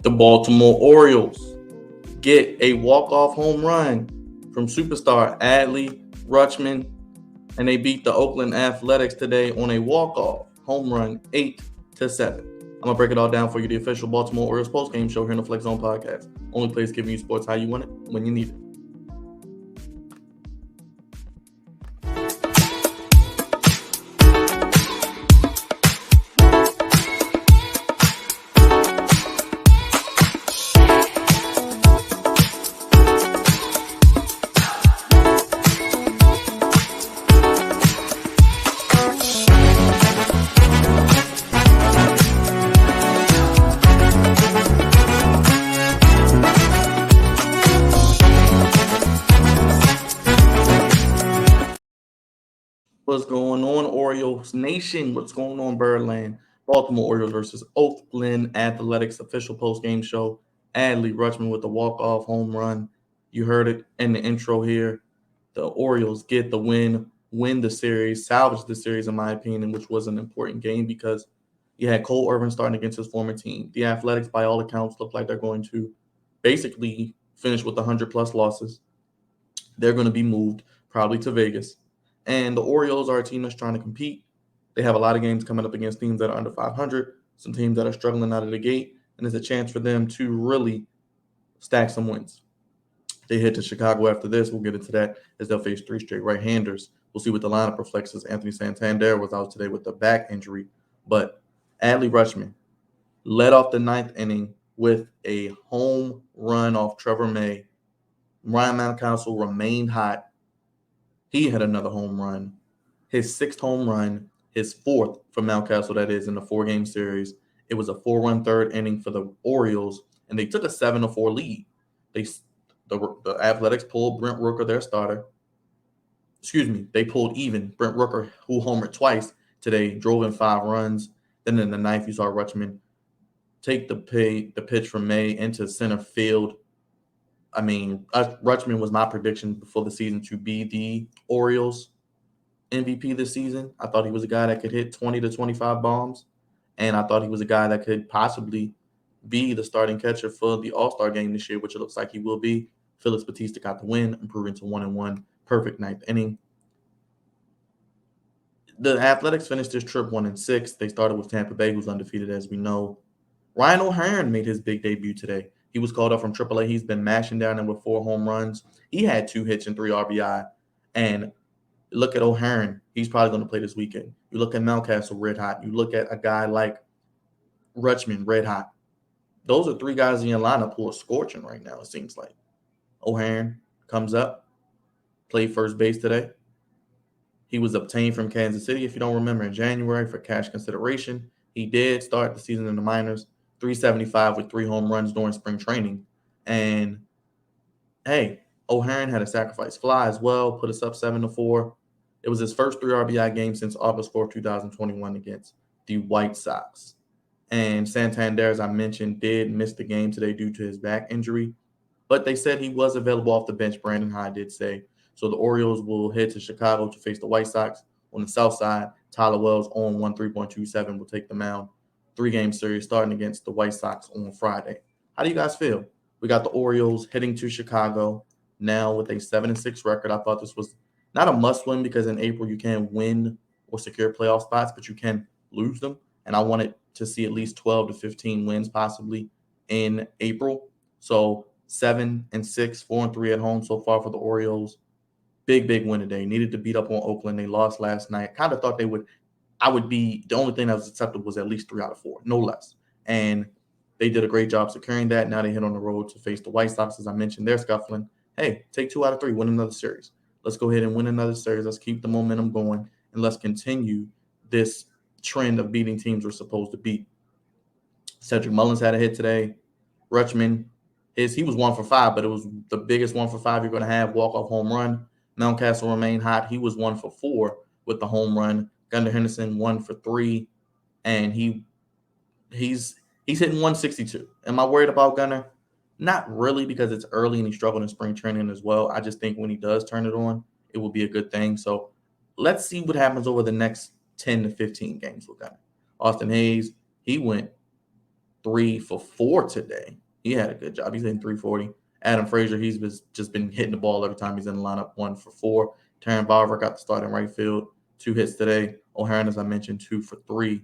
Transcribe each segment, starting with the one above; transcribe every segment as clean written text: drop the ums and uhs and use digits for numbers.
The Baltimore Orioles get a walk-off home run from superstar Adley Rutschman, and they beat the Oakland Athletics today on a walk-off home run 8-7. I'm going to break it all down for you, the official Baltimore Orioles postgame show here in the Flex Zone podcast. Only place giving you sports how you want it, when you need it. What's going on, Orioles Nation? What's going on, Birdland? Baltimore Orioles versus Oakland Athletics official post-game show. Adley Rutschman with the walk-off home run. You heard it in the intro here. The Orioles get the win the series, salvage the series, in my opinion, which was an important game because you had Cole Irvin starting against his former team. The Athletics, by all accounts, look like they're going to basically finish with 100-plus losses. They're going to be moved probably to Vegas. And the Orioles are a team that's trying to compete. They have a lot of games coming up against teams that are under 500, some teams that are struggling out of the gate, and it's a chance for them to really stack some wins. They head to Chicago after this. We'll get into that as they'll face 3 straight right-handers. We'll see what the lineup reflects as Anthony Santander was out today with a back injury. But Adley Rutschman led off the 9th inning with a home run off Trevor May. Ryan Mountcastle remained hot. He had another home run, his 6th home run, his 4th for Mountcastle, that is, in the 4-game series. It was a 4-run third inning for the Orioles, and they took a 7-4 lead. The Athletics pulled Brent Rooker, their starter. They pulled even. Brent Rooker, who homered twice today, drove in 5 runs. Then in the 9th, you saw Rutschman take the pitch from May into center field. I mean, Rutschman was my prediction before the season to be the Orioles MVP this season. I thought he was a guy that could hit 20 to 25 bombs, and I thought he was a guy that could possibly be the starting catcher for the All-Star game this year, which it looks like he will be. Felix Bautista got the win, improving to 1-1. Perfect 9th inning. The Athletics finished this trip 1-6. They started with Tampa Bay, who's undefeated, as we know. Ryan O'Hearn made his big debut today. He was called up from AAA. He's been mashing down there with 4 home runs. He had 2 hits and 3 RBI. And look at O'Hearn. He's probably going to play this weekend. You look at Mountcastle, red hot. You look at a guy like Rutschman, red hot. Those are 3 guys in your lineup who are scorching right now, it seems like. O'Hearn comes up, played first base today. He was obtained from Kansas City, if you don't remember, in January for cash consideration. He did start the season in the minors. 375 with 3 home runs during spring training. And, hey, O'Hearn had a sacrifice fly as well, put us up 7-4. It was his first 3 RBI game since August 4th, 2021 against the White Sox. And Santander, as I mentioned, did miss the game today due to his back injury. But they said he was available off the bench, Brandon Hyde did say. So the Orioles will head to Chicago to face the White Sox. On the south side, Tyler Wells on 3.27 will take the mound. 3-game series starting against the White Sox on Friday. How do you guys feel? We got the Orioles heading to Chicago now with a 7-6 record. I thought this was not a must-win because in April you can win or secure playoff spots, but you can lose them. And I wanted to see at least 12 to 15 wins possibly in April. So 7-6, 4-3 at home so far for the Orioles. Big win today. Needed to beat up on Oakland. They lost last night. Kind of thought they would. The only thing that was acceptable was at least 3 out of 4, no less. And they did a great job securing that. Now they hit on the road to face the White Sox. As I mentioned, they're scuffling. Hey, take 2 out of 3, win another series. Let's go ahead and win another series. Let's keep the momentum going, and let's continue this trend of beating teams we're supposed to beat. Cedric Mullins had a hit today. Rutschman, he was 1 for 5, but it was the biggest 1 for 5 you're going to have, walk-off home run. Mountcastle remained hot. He was 1 for 4 with the home run. Gunnar Henderson 1 for 3, and he's hitting 162. Am I worried about Gunnar? Not really, because it's early and he struggled in spring training as well. I just think when he does turn it on, it will be a good thing. So let's see what happens over the next 10 to 15 games with Gunnar. Austin Hayes, he went 3 for 4 today. He had a good job. He's hitting 340. Adam Frazier, he's just been hitting the ball every time he's in the lineup. 1 for 4. Terran Bauer got the start in right field. 2 hits today. O'Hearn, as I mentioned, 2 for 3.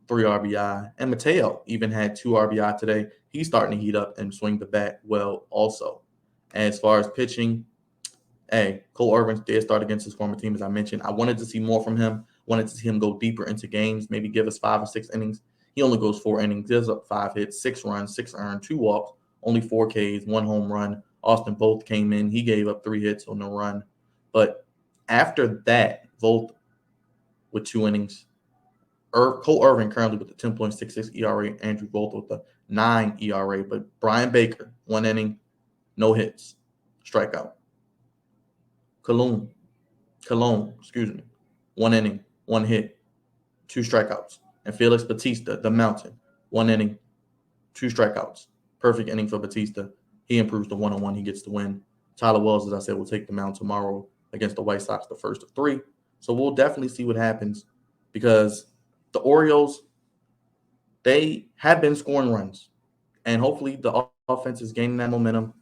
3 RBI. And Mateo even had 2 RBI today. He's starting to heat up and swing the bat well also. As far as pitching, hey, Cole Irvin did start against his former team, as I mentioned. I wanted to see more from him. Wanted to see him go deeper into games, maybe give us 5 or 6 innings. He only goes 4 innings, gives up 5 hits, 6 runs, 6 earned, 2 walks, only 4 Ks, 1 home run. Austin Voth came in. He gave up 3 hits on the run. But after that, Voth with 2 innings. Cole Irvin currently with the 10.66 ERA. Andrew Voth with the 9 ERA. But Brian Baker, 1 inning, no hits, strikeout. Cologne, 1 inning, 1 hit, 2 strikeouts. And Felix Bautista, the Mountain, 1 inning, 2 strikeouts. Perfect inning for Bautista. He improves to 1-1. He gets the win. Tyler Wells, as I said, will take the mound tomorrow against the White Sox, the first of 3. So we'll definitely see what happens because the Orioles, they have been scoring runs. And hopefully the offense is gaining that momentum.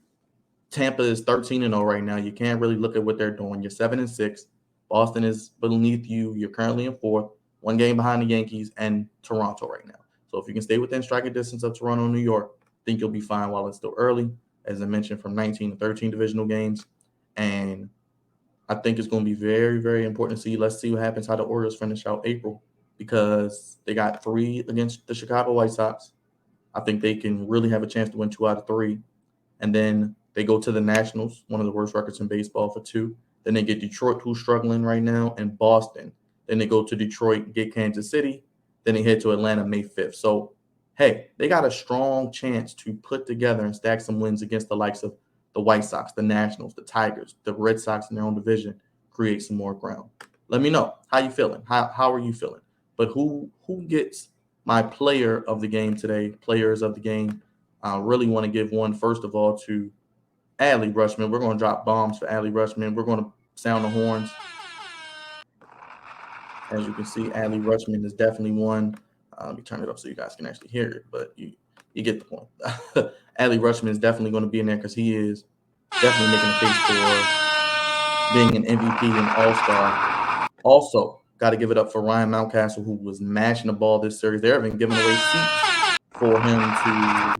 Tampa is 13-0 right now. You can't really look at what they're doing. You're 7-6. Boston is beneath you. You're currently in 4th, 1 game behind the Yankees and Toronto right now. So if you can stay within striking distance of Toronto and New York, I think you'll be fine while it's still early. As I mentioned, from 19 to 13 divisional games. And I think it's going to be very, very important to see. Let's see what happens, how the Orioles finish out April, because they got 3 against the Chicago White Sox. I think they can really have a chance to win 2 out of 3. And then they go to the Nationals, one of the worst records in baseball, for 2. Then they get Detroit, who's struggling right now, and Boston. Then they go to Detroit, get Kansas City. Then they head to Atlanta May 5th. So, hey, they got a strong chance to put together and stack some wins against the likes of the White Sox, the Nationals, the Tigers, the Red Sox in their own division, create some more ground. Let me know. How you feeling? How are you feeling? But who gets my player of the game today, players of the game? I really want to give one, first of all, to Adley Rutschman. We're going to drop bombs for Adley Rutschman. We're going to sound the horns. As you can see, Adley Rutschman is definitely one. Let me turn it up so you guys can actually hear it, but you get the point. Adley Rutschman is definitely going to be in there because he is definitely making a case for being an MVP and All-Star. Also, got to give it up for Ryan Mountcastle, who was mashing the ball this series. They're even giving away seats for him to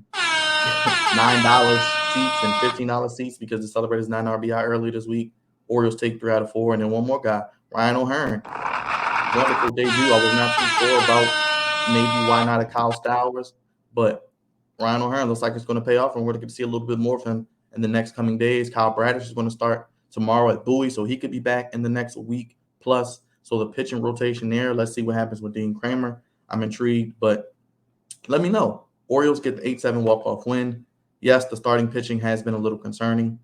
$9 seats and $15 seats because they celebrated his 9 RBI earlier this week. Orioles take 3 out of 4. And then one more guy, Ryan O'Hearn. Wonderful debut. I was not too sure about maybe why not a Kyle Stowers, but Ryan O'Hearn looks like it's going to pay off, and we're going to see a little bit more of him in the next coming days. Kyle Bradish is going to start tomorrow at Bowie, so he could be back in the next week plus. So the pitching rotation there, let's see what happens with Dean Kramer. I'm intrigued, but let me know. Orioles get the 8-7 walk-off win. Yes, the starting pitching has been a little concerning,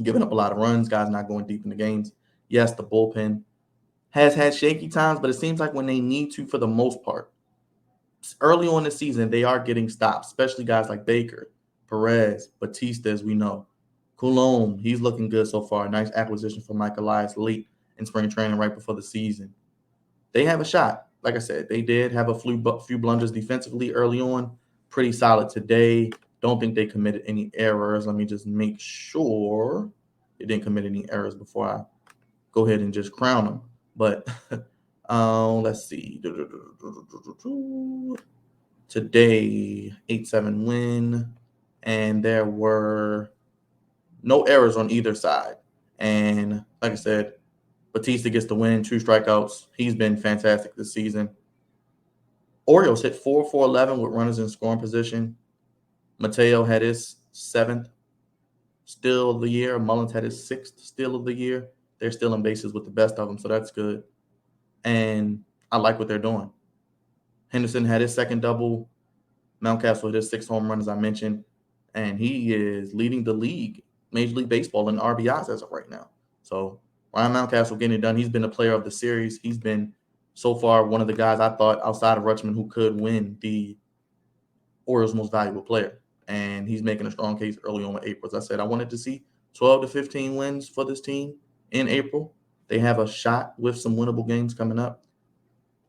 giving up a lot of runs, guys not going deep in the games. Yes, the bullpen has had shaky times, but it seems like when they need to, for the most part, early on the season, they are getting stops, especially guys like Baker, Perez, Bautista, as we know. Coulombe, he's looking good so far. Nice acquisition for Mike Elias late in spring training right before the season. They have a shot. Like I said, they did have a few blunders defensively early on. Pretty solid today. Don't think they committed any errors. Let me just make sure they didn't commit any errors before I go ahead and just crown them. But let's see. Today, 8-7 win, and there were no errors on either side. And like I said, Bautista gets the win, 2 strikeouts. He's been fantastic this season. Orioles hit 4 for 11 with runners in scoring position. Mateo had his 7th steal of the year. Mullins had his 6th steal of the year. They're stealing bases with the best of them, so that's good. And I like what they're doing. Henderson had his 2nd double. Mountcastle hit his 6th home run, as I mentioned. And he is leading the league, Major League Baseball, in RBIs as of right now. So Ryan Mountcastle getting it done. He's been the player of the series. He's been, so far, one of the guys I thought outside of Rutschman who could win the Orioles' most valuable player. And he's making a strong case early on with April. As I said, I wanted to see 12 to 15 wins for this team in April. They have a shot with some winnable games coming up.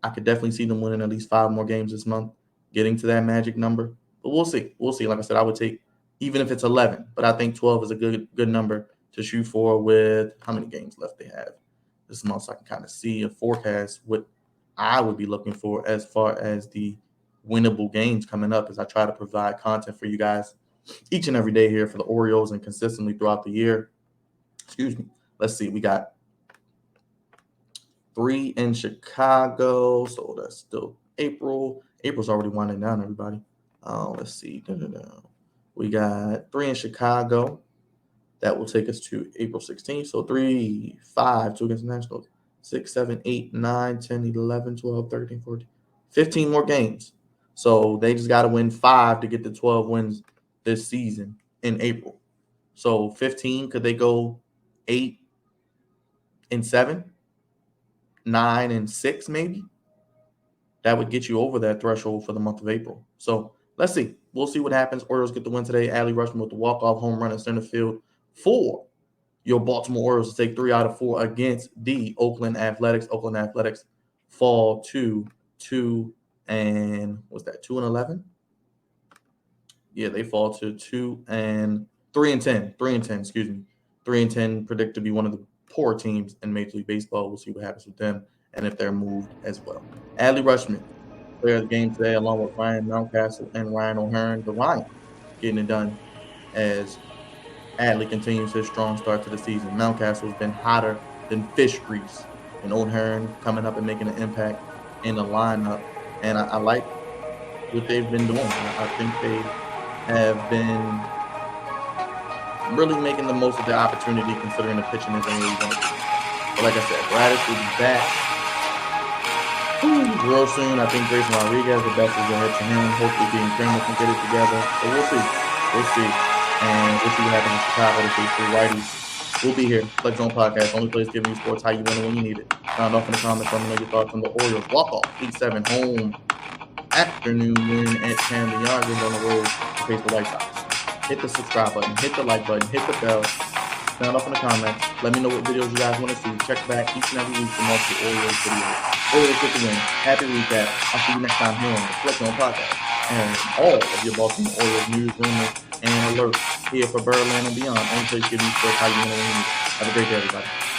I could definitely see them winning at least 5 more games this month. getting to that magic number. But we'll see. We'll see. Like I said, I would take even if it's 11, but I think 12 is a good number to shoot for with how many games left they have. This month, so I can kind of see a forecast what I would be looking for as far as the winnable games coming up as I try to provide content for you guys each and every day here for the Orioles and consistently throughout the year. Excuse me. Let's see. We got 3 in Chicago, so that's still April. April's already winding down, everybody. Let's see. We got 3 in Chicago. That will take us to April 16th. So 3, 5, 2 against the Nationals, 6, 7, 8, 9, 10, 11, 12, 13, 14, 15 more games. So they just got to win 5 to get the 12 wins this season in April. So 15, could they go 8 and 7, 9 and 6 maybe? That would get you over that threshold for the month of April. So let's see. We'll see what happens. Orioles get the win today. Adley Rutschman with the walk-off home run in center field for your Baltimore Orioles to take 3 out of 4 against the Oakland Athletics. Oakland Athletics fall to 2 and what's that? 2 and 11? Yeah, they fall to 3 and 10. 3 and 10, excuse me. 3 and 10 predict to be one of the poor teams in Major League Baseball. We'll see what happens with them and if they're moved as well. Adley Rutschman, player of the game today, along with Ryan Mountcastle and Ryan O'Hearn. The Ryan getting it done as Adley continues his strong start to the season. Mountcastle has been hotter than fish grease, and O'Hearn coming up and making an impact in the lineup. And I like what they've been doing. I think they have been really making the most of their opportunity, considering the pitching isn't really going to be. But like I said, Radish will be back real soon. I think Grayson Rodriguez, the best is ahead to him. Hopefully, Dean Kramer can get it together. But we'll see. We'll see. And we'll see what happens in Chicago. The Case 3 righties. We'll be here. Flex Zone Podcast. Only place giving you sports how you win it when you need it. Sound off in the comments. Let me know your thoughts on the Orioles walk-off 8-7 home afternoon win at Camden Yards on the road to face the White Sox. Hit the subscribe button. Hit the like button. Hit the bell. Sound off in the comments. Let me know what videos you guys want to see. Check back each and every week for multiple Orioles videos. Orioles get the win. Happy recap. I'll see you next time here on the Flex Zone Podcast. And all of your Baltimore Orioles news, rumors, and alerts here for Birdland and beyond. Only place giving you sports how you want to win. Have a great day, everybody.